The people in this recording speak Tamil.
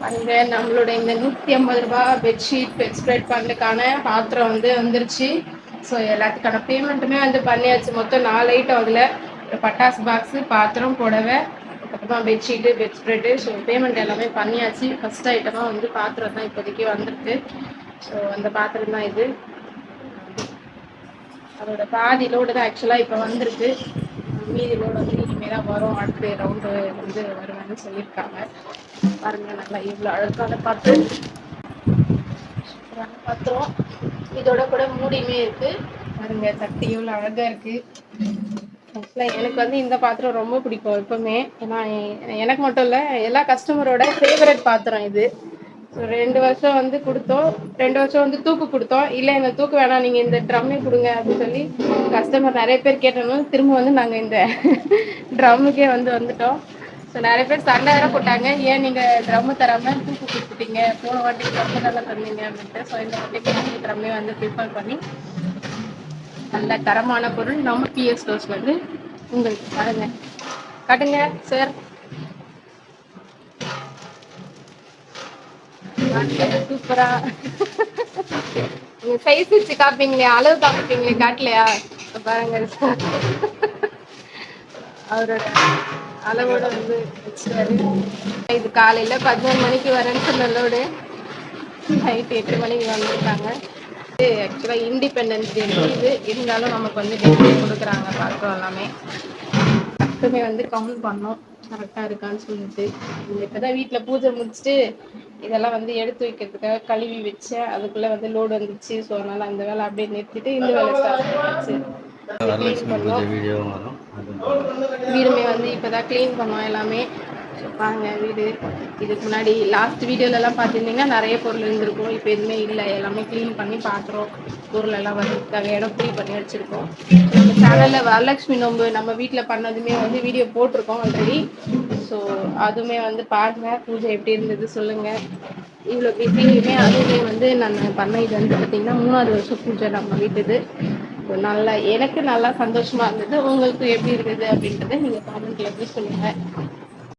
அங்க நம்மளோட இந்த 150 ரூபாய் பெட்ஷீட் பெட் ஸ்ப்ரெட் பண்ணுறதுக்கான பாத்திரம் வந்து வந்துருச்சு. ஸோ எல்லாத்துக்கான பேமெண்ட்டுமே வந்து பண்ணியாச்சு. மொத்தம் 4 ஐட்டம். அதில் பட்டாசு பாக்ஸு, பாத்திரம், புடவை, அப்புறமா bedsheet, bed spread. So payment எல்லாமே பண்ணியாச்சு. ஃபர்ஸ்ட் ஐட்டமாக வந்து பாத்திரம் தான் இப்போதைக்கு வந்திருக்கு. ஸோ அந்த பாத்திரம் தான் இது. அதோட பாதி லோடு தான் ஆக்சுவலாக இப்போ வந்திருக்கு. மீதி லோடு வந்து இனிமேல் தான் வரும். அடுத்த ரவுண்டு வந்து வருவேன்னு சொல்லியிருக்காங்க. பாருங்க, நல்லா இவ்வளோ அழகான பாத்திரம். பாத்திரம் இதோட கூட மூடியுமே இருக்கு. பாருங்க, தட்டு இவ்வளோ அழகா இருக்கு. ஆக்சுவலாக எனக்கு வந்து இந்த பாத்திரம் ரொம்ப பிடிக்கும் எப்பவுமே. ஏன்னா எனக்கு மட்டும் இல்லை, எல்லா கஸ்டமரோட ஃபேவரட் பாத்திரம் இது. ஸோ 2 வருஷம் வந்து கொடுத்தோம். 2 வருஷம் வந்து தூக்கு கொடுத்தோம். இல்லை இந்த தூக்கு வேணாம், நீங்கள் இந்த ட்ரம்மே கொடுங்க அப்படின்னு சொல்லி கஸ்டமர் நிறைய பேர் கேட்டனாலும் திரும்ப வந்து நாங்கள் இந்த ட்ரம்முக்கே வந்துட்டோம். ஸோ நிறைய பேர் சண்டை வேற போட்டாங்க, ஏன் நீங்கள் ட்ரம்மு தராமல் தூக்கு கொடுத்துட்டீங்க, போன வாட்டி ரொம்ப நல்லா தந்தீங்க அப்படின்ட்டு. ஸோ இந்த வாட்டி ட்ரம்மே வந்து ப்ரிஃபர் பண்ணி நல்ல தரமான பொருள் நம்ம பிஎஸ் ஸ்டோர்ஸ் வந்து உங்களுக்கு பாருங்க. காட்டுங்க சார். சூப்பரா நீங்க சைஸ் வச்சு காப்பீங்களே, அளவு காப்பீங்களே, காட்டலையா? பாருங்க, அவரோட அளவோட வந்து வச்சுட்டாரு. இது காலையில 11 மணிக்கு வரேன்னு சொன்ன லோடு நைட்டு 8 மணிக்கு வந்திருக்காங்க. ஆக்சுவலா இண்டிபெண்டன்ஸ் டே இது இருந்தாலும் நமக்கு வந்து டெலிவரி கொடுக்குறாங்க. பாத்திரம் எல்லாமே மட்டுமே வந்து கவுண்ட் பண்ணோம் கரெக்டாக இருக்கான்னு சொல்லிட்டு. இப்போதான் வீட்டில் பூஜை முடிச்சுட்டு இதெல்லாம் வந்து எடுத்து வைக்கிறதுக்காக கழுவி வச்சேன். அதுக்குள்ளே வந்து லோடு வந்துச்சு. ஸோ அதனால் அந்த வேலை அப்படியே நிறுத்திட்டு இந்த வேலை ஸ்டார்ட் பண்ணியாச்சு. க்ளீன் பண்ணோம். வீடுமே வந்து இப்போதான் க்ளீன் பண்ணோம் எல்லாமே. பாருங்க வீடு. இதுக்கு முன்னாடி லாஸ்ட் வீடியோலலாம் பார்த்துருந்தீங்கன்னா நிறைய பொருள் இருந்திருக்கும். இப்போ எதுவுமே இல்லை, எல்லாமே க்ளீன் பண்ணி பாத்திரம் பொருள் எல்லாம் வர்றதுக்காக இடம் ஃப்ரீ பண்ணி வச்சுருக்கோம். நம்ம சேனலில் வரலட்சுமி நோம்பு நம்ம வீட்டில் பண்ணதுமே வந்து வீடியோ போட்டிருக்கோம் ஆல்ரெடி. ஸோ அதுவுமே வந்து பாருங்கள், பூஜை எப்படி இருந்தது சொல்லுங்கள். இவ்வளோ பிஸியுமே அதுவுமே வந்து நான் பண்ண இது வந்து பார்த்திங்கன்னா 3வது வருஷம் பூஜை நம்ம வீட்டுது. நல்லா எனக்கு நல்லா சந்தோஷமாக இருந்தது. உங்களுக்கு எப்படி இருக்குது அப்படின்றத நீங்கள் காமெண்ட்டில் எப்படி சொல்லுங்கள்.